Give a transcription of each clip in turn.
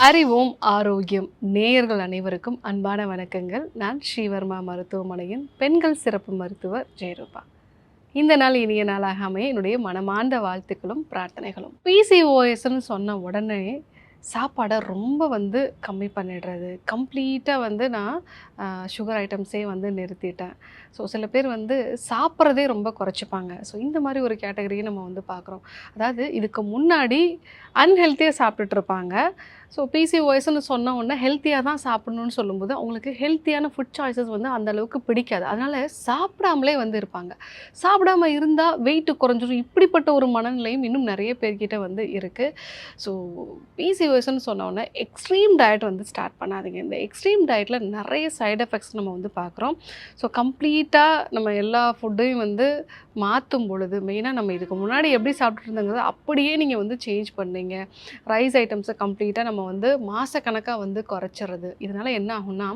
அறிவோம் ஆரோக்கியம் நேயர்கள் அனைவருக்கும் அன்பான வணக்கங்கள். நான் ஸ்ரீவர்மா மருத்துவமனையின் பெண்கள் சிறப்பு மருத்துவர் ஜெயரூபா. இந்த நாள் இனிய நாளாக அமைய என்னுடைய மனமார்ந்த வாழ்த்துக்களும் பிரார்த்தனைகளும். பிசிஓஎஸ்ன்னு சொன்ன உடனே சாப்பாடை ரொம்ப கம்மி பண்ணிடுறது, கம்ப்ளீட்டாக நான் சுகர் ஐட்டம்ஸே நிறுத்திட்டேன். ஸோ சில பேர் சாப்பிட்றதே ரொம்ப குறைச்சிப்பாங்க. ஸோ இந்த மாதிரி ஒரு கேட்டகரியை நம்ம பார்க்குறோம். அதாவது இதுக்கு முன்னாடி அன்ஹெல்த்தியாக சாப்பிட்டுட்டு இருப்பாங்க. ஸோ பிசிஓஎஸ்ன்னு சொன்ன உடனே ஹெல்த்தியாக தான் சாப்பிட்ணுன்னு சொல்லும்போது அவங்களுக்கு ஹெல்த்தியான ஃபுட் சாய்ஸஸ் அந்த அளவுக்கு பிடிக்காது. அதனால் சாப்பிடாமலே இருப்பாங்க. சாப்பிடாம இருந்தால் வெயிட்டு குறைஞ்சிரும். இப்படிப்பட்ட ஒரு மனநிலையும் இன்னும் நிறைய பேர்கிட்ட இருக்குது. ஸோ பிசிஓஎஸ்ன்னு சொன்ன உடனே எக்ஸ்ட்ரீம் டயட் ஸ்டார்ட் பண்ணாதீங்க. இந்த எக்ஸ்ட்ரீம் டயட்டில் நிறைய சைடு எஃபெக்ட்ஸ் நம்ம பார்க்குறோம். ஸோ கம்ப்ளீட்டாக நம்ம எல்லா ஃபுட்டையும் மாற்றும் பொழுது மெயினாக நம்ம இதுக்கு முன்னாடி எப்படி சாப்பிட்டுட்டு இருந்தோங்கிறது அப்படியே நீங்கள் சேஞ்ச் பண்ணீங்க. ரைஸ் ஐட்டம்ஸை கம்ப்ளீட்டாக நம்ம மாதக்கணக்காக குறைச்சிறது. இதனால் என்ன ஆகும்னா,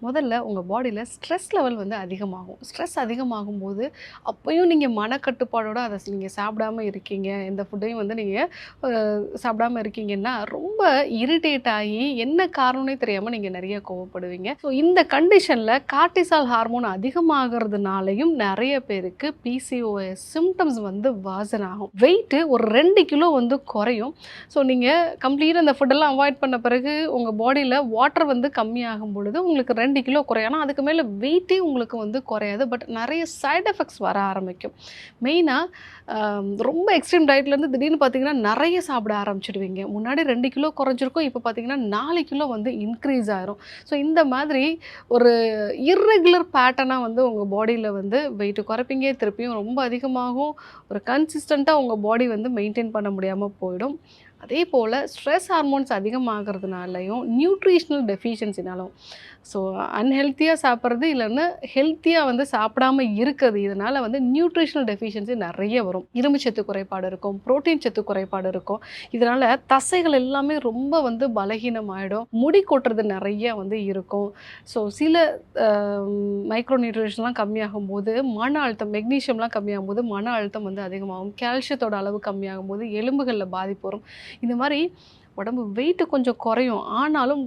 முதல்ல உங்கள் பாடியில் ஸ்ட்ரெஸ் லெவல் அதிகமாகும். ஸ்ட்ரெஸ் அதிகமாகும்போது அப்போயும் நீங்கள் மனக்கட்டுப்பாடோடு அதை நீங்கள் சாப்பிடாமல் இருக்கீங்க, எந்த ஃபுட்டையும் நீங்கள் சாப்பிடாமல் இருக்கீங்கன்னா ரொம்ப இரிட்டேட் ஆகி என்ன காரணம்னே தெரியாமல் நீங்கள் நிறைய கோவப்படுவீங்க. ஸோ இந்த கண்டிஷனில் கார்டிசால் ஹார்மோன் அதிகமாகிறதுனாலையும் நிறைய பேருக்கு பிசிஓஎஸ் சிம்டம்ஸ் வாசன் ஆகும். வெயிட்டு ஒரு 2 கிலோ குறையும். ஸோ நீங்கள் கம்ப்ளீட்டாக அந்த ஃபுட்டெல்லாம் அவாய்ட் பண்ண பிறகு உங்கள் பாடியில் வாட்டர் கம்மியாகும் பொழுது உங்களுக்கு 2 கிலோ குறையும். ஆனால் அதுக்கு மேலே வெயிட்டே உங்களுக்கு குறையாது. பட் நிறைய சைட் எஃபெக்ட்ஸ் வர ஆரம்பிக்கும். மெயினாக ரொம்ப எக்ஸ்ட்ரீம் டயட்லேருந்து திடீர்னு பார்த்தீங்கன்னா நிறைய சாப்பிட ஆரம்பிச்சிடுவீங்க. முன்னாடி 2 கிலோ குறைஞ்சிருக்கும், இப்போ பார்த்தீங்கன்னா 4 கிலோ இன்க்ரீஸ் ஆயிரும். ஸோ இந்த மாதிரி ஒரு இர்ரெகுலர் பேட்டர்னாக உங்கள் பாடியில் வெயிட்டு குறைப்பீங்க, திருப்பியும் ரொம்ப அதிகமாகும். ஒரு கன்சிஸ்டண்ட்டாக உங்கள் பாடி மெயின்டைன் பண்ண முடியாமல் போயிடும். அதே போல் ஸ்ட்ரெஸ் ஹார்மோன்ஸ் அதிகமாகிறதுனாலையும் நியூட்ரிஷ்னல் டெஃபிஷியன்சினாலும், ஸோ அன்ஹெல்த்தியாக சாப்பிட்றது இல்லைன்னா ஹெல்த்தியாக சாப்பிடாமல் இருக்கிறது, இதனால் நியூட்ரிஷ்னல் டெஃபிஷியன்சி நிறைய வரும். இரும்பு சத்து குறைபாடு இருக்கும், புரோட்டீன் சத்து குறைபாடு இருக்கும். இதனால் தசைகள் எல்லாமே ரொம்ப பலகீனமாயிடும். முடி கொட்டுறது நிறைய இருக்கும். ஸோ சில மைக்ரோ நியூட்ரிஷன்லாம் கம்மியாகும் போது மன அழுத்தம், மெக்னீஷியம்லாம் கம்மியாகும் போது மன அழுத்தம் அதிகமாகும். கால்சியத்தோட அளவு கம்மியாகும் போது எலும்புகளில் பாதிப்பு வரும். இந்த மாதிரி உடம்பு வெயிட்டு கொஞ்சம் குறையும், ஆனாலும்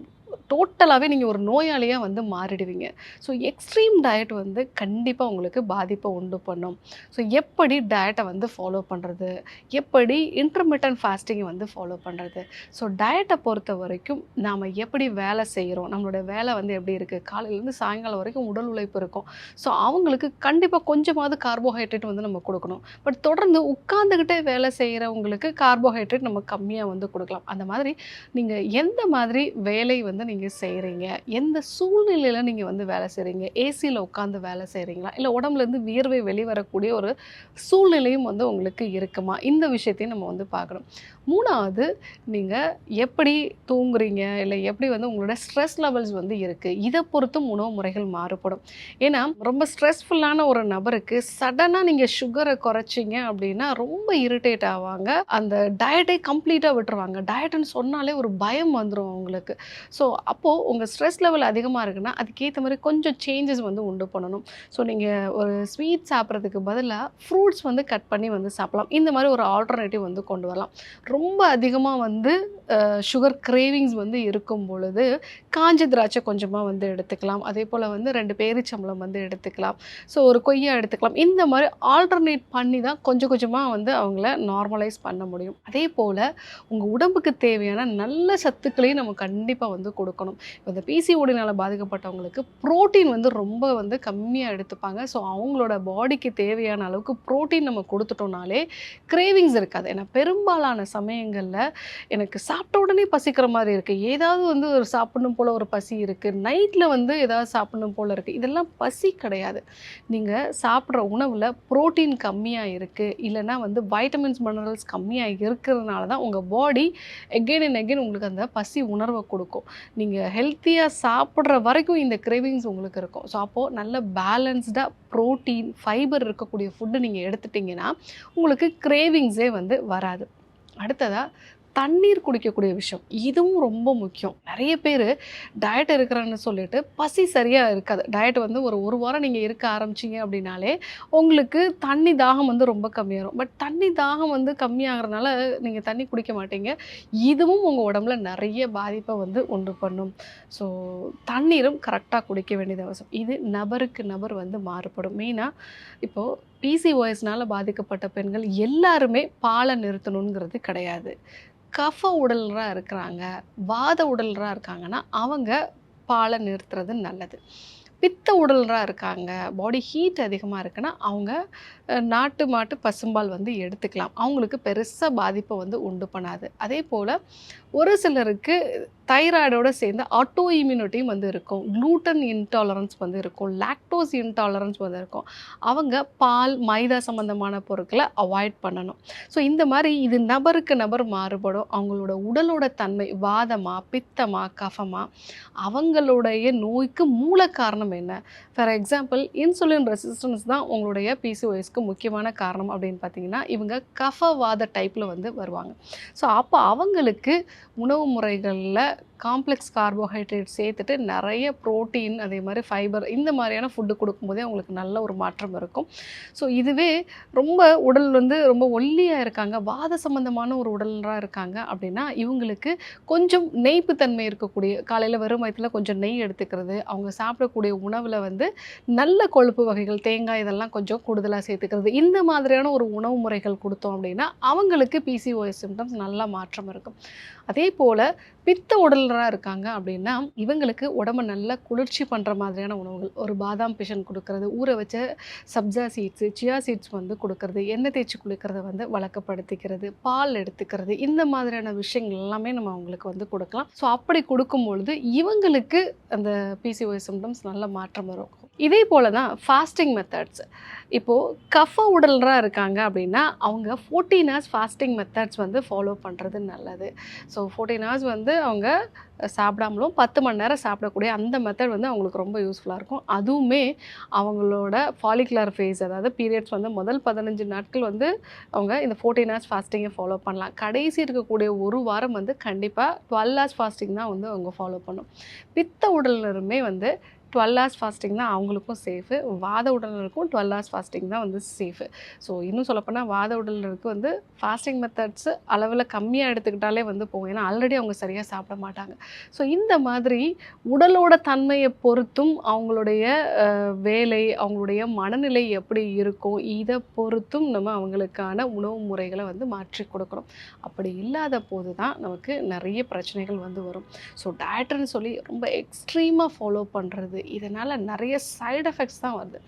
டோட்டலாகவே நீங்கள் ஒரு நோயாளியாக மாறிடுவீங்க. ஸோ எக்ஸ்ட்ரீம் டயட் கண்டிப்பாக உங்களுக்கு பாதிப்பை உண்டு பண்ணும். ஸோ எப்படி டயட்டை ஃபாலோ பண்ணுறது, எப்படி இன்டர்மிட்டன்ட் ஃபாஸ்டிங்கை ஃபாலோ பண்ணுறது. ஸோ டயட்டை பொறுத்த வரைக்கும் நாம் எப்படி வேலை செய்கிறோம், நம்மளோட வேலை எப்படி இருக்குது, காலையிலேருந்து சாயங்காலம் வரைக்கும் உடல் உழைப்பு இருக்கும். ஸோ அவங்களுக்கு கண்டிப்பாக கொஞ்சமாவது கார்போஹைட்ரேட் நம்ம கொடுக்கணும். பட் தொடர்ந்து உட்காந்துக்கிட்டே வேலை செய்கிறவங்களுக்கு கார்போஹைட்ரேட் நம்ம கம்மியாக கொடுக்கலாம். அந்த மாதிரி நீங்கள் எந்த மாதிரி வேலை நீங்கள் செய்கிறீங்க, எந்த சூழ்நிலையில் நீங்கள் வேலை செய்கிறீங்க, ஏசியில் உட்காந்து வேலை செய்கிறீங்களா, இல்லை உடம்புலேருந்து வியர்வை வெளிவரக்கூடிய ஒரு சூழ்நிலையும் உங்களுக்கு இருக்குமா, இந்த விஷயத்தையும் நம்ம பார்க்கணும். மூணாவது, நீங்கள் எப்படி தூங்குறீங்க, இல்லை எப்படி உங்களோட ஸ்ட்ரெஸ் லெவல்ஸ் இருக்குது, இதை பொறுத்தும் உணவு முறைகள் மாறுபடும். ஏன்னா ரொம்ப ஸ்ட்ரெஸ்ஃபுல்லான ஒரு நபருக்கு சடனாக நீங்கள் சுகரை குறைச்சிங்க அப்படின்னா ரொம்ப இரிட்டேட் ஆவாங்க, அந்த டயட்டை கம்ப்ளீட்டாக விட்டுருவாங்க. டயட்டுன்னு சொன்னாலே ஒரு பயம் வந்துடும் அவங்களுக்கு. ஸோ அப்போது உங்கள் ஸ்ட்ரெஸ் லெவல் அதிகமாக இருக்குன்னா அதுக்கேற்ற மாதிரி கொஞ்சம் சேஞ்சஸ் உண்டு பண்ணணும். ஸோ நீங்கள் ஒரு ஸ்வீட் சாப்பிட்றதுக்கு பதிலாக ஃப்ரூட்ஸ் கட் பண்ணி சாப்பிடலாம். இந்த மாதிரி ஒரு ஆல்டர்னேட்டிவ் கொண்டு வரலாம். ரொம்ப அதிகமாக சுகர் கிரேவிங்ஸ் இருக்கும் பொழுது காஞ்ச திராட்சை கொஞ்சமாக எடுத்துக்கலாம். அதே போல் 2 பேரிச்சம்பழம் எடுத்துக்கலாம். ஸோ ஒரு கொய்யா எடுத்துக்கலாம். இந்த மாதிரி ஆல்டர்னேட் பண்ணி தான் கொஞ்சம் கொஞ்சமாக அவங்கள நார்மலைஸ் பண்ண முடியும். அதே போல் உங்கள் உடம்புக்கு தேவையான நல்ல சத்துக்களையும் நம்ம கண்டிப்பாக கொடுக்கணும். இப்போ இந்த பிசிஓடினால் பாதிக்கப்பட்டவங்களுக்கு புரோட்டீன் ரொம்ப கம்மியாக எடுத்துப்பாங்க. ஸோ அவங்களோட பாடிக்கு தேவையான அளவுக்கு புரோட்டீன் நம்ம கொடுத்துட்டோம்னாலே கிரேவிங்ஸ் இருக்காது. ஏன்னா பெரும்பாலான சமயங்களில் எனக்கு சாப்பிட்ட உடனே பசிக்கிற மாதிரி இருக்குது, ஏதாவது ஒரு சாப்பிடணும் போல் ஒரு பசி இருக்குது, நைட்டில் ஏதாவது சாப்பிடணும் போல் இருக்குது, இதெல்லாம் பசி கிடையாது. நீங்கள் சாப்பிட்ற உணவில் புரோட்டீன் கம்மியாக இருக்குது, இல்லைனா வைட்டமின்ஸ் மினரல்ஸ் கம்மியாக இருக்கிறதுனால தான் உங்கள் பாடி எகெயின் அண்ட் எகெயின் உங்களுக்கு அந்த பசி உணர்வை கொடுக்கும். நீங்கள் ஹெல்த்தியாக சாப்பிட்ற வரைக்கும் இந்த கிரேவிங்ஸ் உங்களுக்கு இருக்கும். ஸோ அப்போது நல்ல பேலன்ஸ்டாக ப்ரோட்டீன், ஃபைபர் இருக்கக்கூடிய ஃபுட்டு நீங்கள் எடுத்துட்டிங்கன்னா உங்களுக்கு கிரேவிங்ஸே வராது. அடுத்ததாக தண்ணீர் குடிக்கக்கூடிய விஷயம் இதுவும் ரொம்ப முக்கியம். நிறைய பேர் டயட் இருக்கிறேன்னு சொல்லிட்டு பசி சரியாக இருக்காது. டயட் வந்து ஒரு வாரம் நீங்கள் இருக்க ஆரம்பிச்சிங்க அப்படின்னாலே உங்களுக்கு தண்ணி தாகம் வந்து ரொம்ப கம்மியாகும். பட் தண்ணி தாகம் வந்து கம்மியாகிறதுனால நீங்கள் தண்ணி குடிக்க மாட்டீங்க. இதுவும் உங்கள் உடம்புல நிறைய பாதிப்பை வந்து உண்டு பண்ணும். ஸோ தண்ணீரும் கரெக்டாக குடிக்க வேண்டியது அவசியம். இது நபருக்கு நபர் வந்து மாறுபடும். மெயினாக இப்போது பிசிஓஎஸ்னால் பாதிக்கப்பட்ட பெண்கள் எல்லாருமே பாலை நிறுத்தணுங்கிறது கிடையாது. கஃப உடலராக இருக்கிறாங்க, வாத உடலராக இருக்காங்கன்னா அவங்க பாலை நிறுத்துறது நல்லது. பித்த உடலராக இருக்காங்க, பாடி ஹீட் அதிகமாக இருக்குன்னா அவங்க நாட்டு மாட்டு பசும்பால் வந்து எடுத்துக்கலாம். அவங்களுக்கு பெருசாக பாதிப்பை வந்து உண்டு பண்ணாது. அதே போல் ஒரு சிலருக்கு தைராய்டோடு சேர்ந்து ஆட்டோ இம்யூனிட்டியும் வந்து இருக்கும், க்ளூட்டன் இன்டாலரன்ஸ் வந்து இருக்கும், லாக்டோஸ் இன்டாலரன்ஸ் வந்து இருக்கும். அவங்க பால் மைதா சம்மந்தமான பொருட்களை அவாய்ட் பண்ணணும். ஸோ இந்த மாதிரி இது நபருக்கு நபர் மாறுபடும். அவங்களோட உடலோட தன்மை வாதமா பித்தமா கஃபமா, அவங்களுடைய நோய்க்கு மூல காரணம் என்ன. ஃபார் எக்ஸாம்பிள் இன்சுலின் ரெசிஸ்டன்ஸ் தான் உங்களுடைய பிசிஓஎஸ்க்கு முக்கியமான காரணம் அப்படின்னு பார்த்தீங்கன்னா இவங்க கஃபவாத டைப்பில் வந்து வருவாங்க. ஸோ அப்போ அவங்களுக்கு உணவு முறைகளில் காம்ப்ளெக்ஸ் கார்போஹைட்ரேட் சேர்த்துட்டு நிறைய ப்ரோட்டீன் அதே மாதிரி ஃபைபர் இந்த மாதிரியான ஃபுட்டு கொடுக்கும்போதே அவங்களுக்கு நல்ல ஒரு மாற்றம் இருக்கும். ஸோ இதுவே ரொம்ப உடல் வந்து ரொம்ப ஒல்லியாக இருக்காங்க, வாத சம்பந்தமான ஒரு உடலாக இருக்காங்க அப்படின்னா இவங்களுக்கு கொஞ்சம் நெய்ப்புத்தன்மை இருக்கக்கூடிய காலையில் வெறும் வயிற்றில் கொஞ்சம் நெய் எடுத்துக்கிறது, அவங்க சாப்பிடக்கூடிய உணவில் வந்து நல்ல கொழுப்பு வகைகள் தேங்காய் இதெல்லாம் கொஞ்சம் கூடுதலாக சேர்த்துக்கிறது, இந்த மாதிரியான ஒரு உணவு முறைகள் கொடுத்தோம் அப்படின்னா அவங்களுக்கு பிசிஓஎஸ் சிம்டம்ஸ் நல்லா மாற்றம் இருக்கும். அதே போல் பித்த உடலராக இருக்காங்க அப்படின்னா இவங்களுக்கு உடம்பை நல்லா குளிர்ச்சி பண்ணுற மாதிரியான உணவுகள், ஒரு பாதாம் பிஷன் கொடுக்கறது, ஊற வச்ச சப்ஜா சீட்ஸு சியா சீட்ஸ் வந்து கொடுக்கறது, எண்ணெய் தேய்ச்சி குளிக்கிறத வந்து வழக்கப்படுத்திக்கிறது, பால் எடுத்துக்கிறது, இந்த மாதிரியான விஷயங்கள் எல்லாமே நம்ம அவங்களுக்கு வந்து கொடுக்கலாம். ஸோ அப்படி கொடுக்கும்பொழுது இவங்களுக்கு அந்த பிசிஓஎஸ் சிம்டம்ஸ் நல்ல மாற்றம் வரும். இதே போல் தான் ஃபாஸ்டிங் மெத்தட்ஸ். இப்போது கஃப உடலராக இருக்காங்க அப்படின்னா அவங்க 14 ஹவர்ஸ் ஃபாஸ்டிங் மெத்தட்ஸ் வந்து ஃபாலோ பண்ணுறது நல்லது. ஸோ 14 ஹவர்ஸ் வந்து அவங்க சாப்பிடாமலும் 10 மணி நேரம் சாப்பிடக்கூடிய அந்த மெத்தட் வந்து அவங்களுக்கு ரொம்ப யூஸ்ஃபுல்லாக இருக்கும். அதுவுமே அவங்களோட ஃபாலிகுலர் ஃபேஸ் அதாவது பீரியட்ஸ் வந்து முதல் 15 நாட்கள் வந்து அவங்க இந்த 14 ஹவர்ஸ் ஃபாஸ்டிங்கை ஃபாலோ பண்ணலாம். கடைசி இருக்கக்கூடிய ஒரு வாரம் வந்து கண்டிப்பாக 12 ஹவர்ஸ் ஃபாஸ்டிங் தான் வந்து அவங்க ஃபாலோ பண்ணும். பித்த உடலினருமே வந்து 12 ஹவர்ஸ் ஃபாஸ்டிங் தான் அவங்களுக்கும் சேஃபு, வாத உடலினருக்கும் 12 ஹவர்ஸ் ஃபாஸ்டிங் தான் வந்து சேஃபு. ஸோ இன்னும் சொல்லப்போனால் வாத உடலினருக்கு வந்து ஃபாஸ்டிங் மெத்தட்ஸு அளவில் கம்மியாக எடுத்துக்கிட்டாலே வந்து போகும். ஏன்னா ஆல்ரெடி அவங்க சரியாக சாப்பிட மாட்டாங்க. ஸோ இந்த மாதிரி உடலோட தன்மையை பொறுத்தும் அவங்களுடைய வேலை அவங்களுடைய மனநிலை எப்படி இருக்கும் இதை பொறுத்தும் நம்ம அவங்களுக்கான உணவு முறைகளை வந்து மாற்றி கொடுக்கணும். அப்படி இல்லாத போது தான் நமக்கு நிறைய பிரச்சனைகள் வந்து வரும். ஸோ டயட்டுன்னு சொல்லி ரொம்ப எக்ஸ்ட்ரீமாக ஃபாலோ பண்ணுறது இதனால் நிறைய சைடு எஃபெக்ட்ஸ் தான் வருது.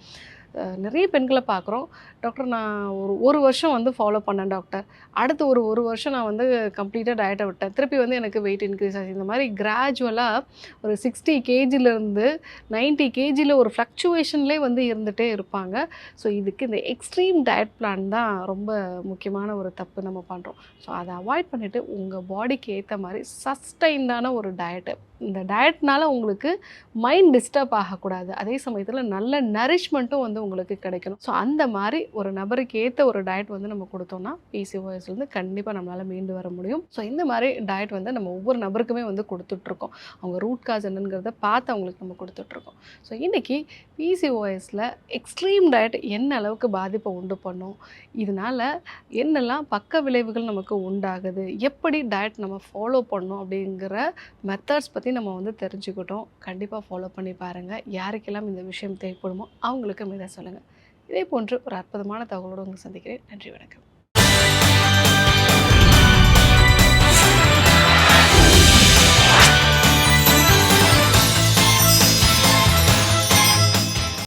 நிறைய பெண்களை பார்க்குறோம், டாக்டர் நான் ஒரு வருஷம் வந்து ஃபாலோ பண்ணேன் டாக்டர், அடுத்து ஒரு வருஷம் நான் வந்து கம்ப்ளீட்டாக டயட்டை விட்டேன், திருப்பி வந்து எனக்கு வெயிட் இன்க்ரீஸ் ஆச்சு. இந்த மாதிரி கிராஜுவலாக ஒரு 60 கேஜிலேருந்து 90 கேஜியில் ஒரு ஃப்ளக்சுவேஷன்லேயே வந்து இருந்துகிட்டே இருப்பாங்க. ஸோ இதுக்கு இந்த எக்ஸ்ட்ரீம் டயட் பிளான் தான் ரொம்ப முக்கியமான ஒரு தப்பு நம்ம பண்ணுறோம். ஸோ அதை அவாய்ட் பண்ணிவிட்டு உங்கள் பாடிக்கு ஏற்ற மாதிரி சஸ்டைன்டான ஒரு டயட்டு, இந்த டயட்னால உங்களுக்கு மைண்ட் டிஸ்டர்ப் ஆகக்கூடாது, அதே சமயத்தில் நல்ல நரிஷ்மெண்ட்டும் வந்து உங்களுக்கு கிடைக்கணும். ஸோ அந்த மாதிரி ஒரு நபருக்கு ஏற்ற ஒரு டயட் வந்து நம்ம கொடுத்தோம்னா பிசிஓஎஸ்லேருந்து கண்டிப்பாக நம்மளால் மீண்டு வர முடியும். ஸோ இந்த மாதிரி டயட் வந்து நம்ம ஒவ்வொரு நபருக்குமே வந்து கொடுத்துட்ருக்கோம். அவங்க ரூட் காஸ் என்னங்கிறத பார்த்து அவங்களுக்கு நம்ம கொடுத்துட்ருக்கோம். ஸோ இன்றைக்கி பிசிஓஎஸில் எக்ஸ்ட்ரீம் டயட் என்ன அளவுக்கு பாதிப்பை உண்டு பண்ணும், இதனால் என்னெல்லாம் பக்க விளைவுகள் நமக்கு உண்டாகுது, எப்படி டயட் நம்ம ஃபாலோ பண்ணணும் அப்படிங்கிற மெத்தட்ஸ் பற்றி நம்ம வந்து தெரிஞ்சுக்கிட்டோம். கண்டிப்பாக ஃபாலோ பண்ணி பாருங்கள். யாருக்கெல்லாம் இந்த விஷயம் தேவைப்படுமோ அவங்களுக்கு இதை சொல்லுங்கள். இதே போன்று ஒரு அற்புதமான தகவலோடு உங்களை சந்திக்கிறேன். நன்றி, வணக்கம்.